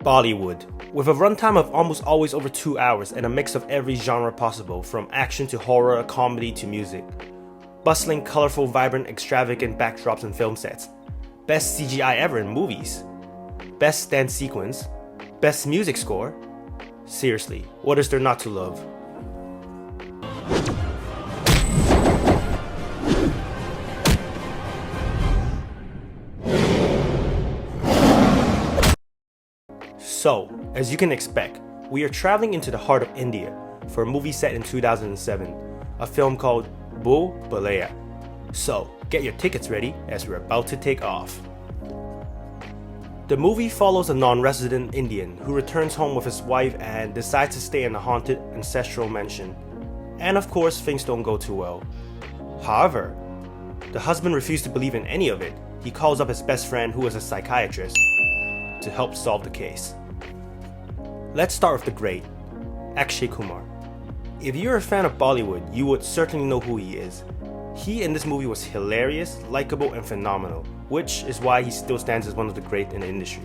Bollywood. With a runtime of almost always over 2 hours and a mix of every genre possible, from action to horror, comedy to music. Bustling, colorful, vibrant, extravagant backdrops and film sets. Best CGI ever in movies. Best dance sequence. Best music score. Seriously, what is there not to love? So, as you can expect, we are traveling into the heart of India for a movie set in 2007, a film called Bhool Bhulaiyaa. So, get your tickets ready as we're about to take off. The movie follows a non-resident Indian who returns home with his wife and decides to stay in a haunted ancestral mansion. And of course, things don't go too well. However, the husband refused to believe in any of it. He calls up his best friend, who is a psychiatrist, to help solve the case. Let's start with the great, Akshay Kumar. If you're a fan of Bollywood, you would certainly know who he is. He in this movie was hilarious, likable, and phenomenal, which is why he still stands as one of the great in the industry.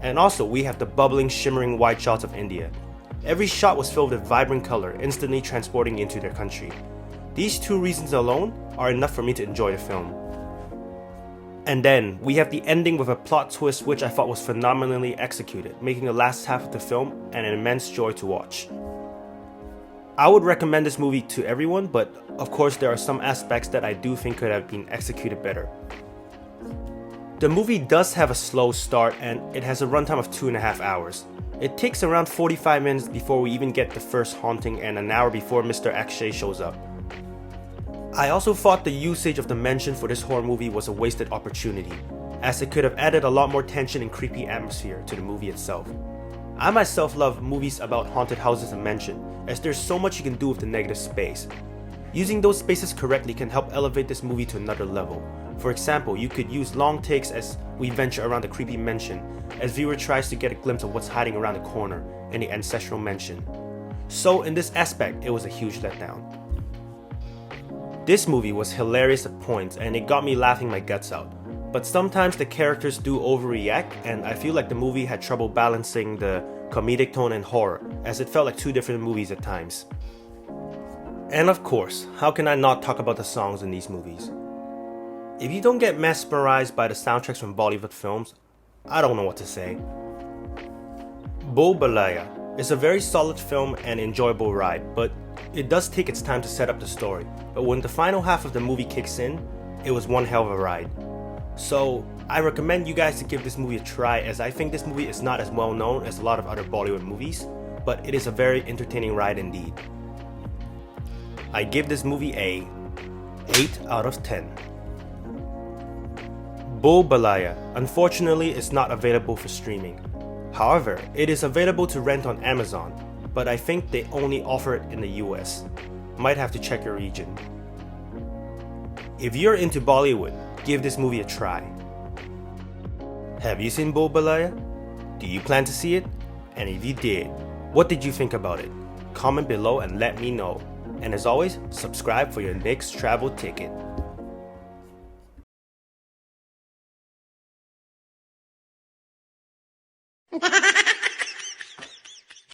And also, we have the bubbling, shimmering wide shots of India. Every shot was filled with vibrant color, instantly transporting you into their country. These two reasons alone are enough for me to enjoy the film. And then, we have the ending with a plot twist which I thought was phenomenally executed, making the last half of the film an immense joy to watch. I would recommend this movie to everyone, but of course there are some aspects that I do think could have been executed better. The movie does have a slow start and it has a runtime of 2.5 hours. It takes around 45 minutes before we even get the first haunting and an hour before Mr. Akshay shows up. I also thought the usage of the mansion for this horror movie was a wasted opportunity, as it could have added a lot more tension and creepy atmosphere to the movie itself. I myself love movies about haunted houses and mansion, as there's so much you can do with the negative space. Using those spaces correctly can help elevate this movie to another level. For example, you could use long takes as we venture around the creepy mansion, as viewer tries to get a glimpse of what's hiding around the corner in the ancestral mansion. So in this aspect, it was a huge letdown. This movie was hilarious at points and it got me laughing my guts out. But sometimes the characters do overreact and I feel like the movie had trouble balancing the comedic tone and horror, as it felt like two different movies at times. And of course, how can I not talk about the songs in these movies? If you don't get mesmerized by the soundtracks from Bollywood films, I don't know what to say. Bhool Bhulaiyaa is a very solid film and enjoyable ride, but it does take its time to set up the story. But when the final half of the movie kicks in, it was one hell of a ride. So I recommend you guys to give this movie a try, as I think this movie is not as well known as a lot of other Bollywood movies, but it is a very entertaining ride indeed. I give this movie a 8 out of 10. Bhool Bhulaiyaa unfortunately is not available for streaming. However, it is available to rent on Amazon, but I think they only offer it in the US. Might have to check your region. If you're into Bollywood, give this movie a try. Have you seen Bhool Bhulaiyaa? Do you plan to see it? And if you did, what did you think about it? Comment below and let me know. And as always, subscribe for your next travel ticket.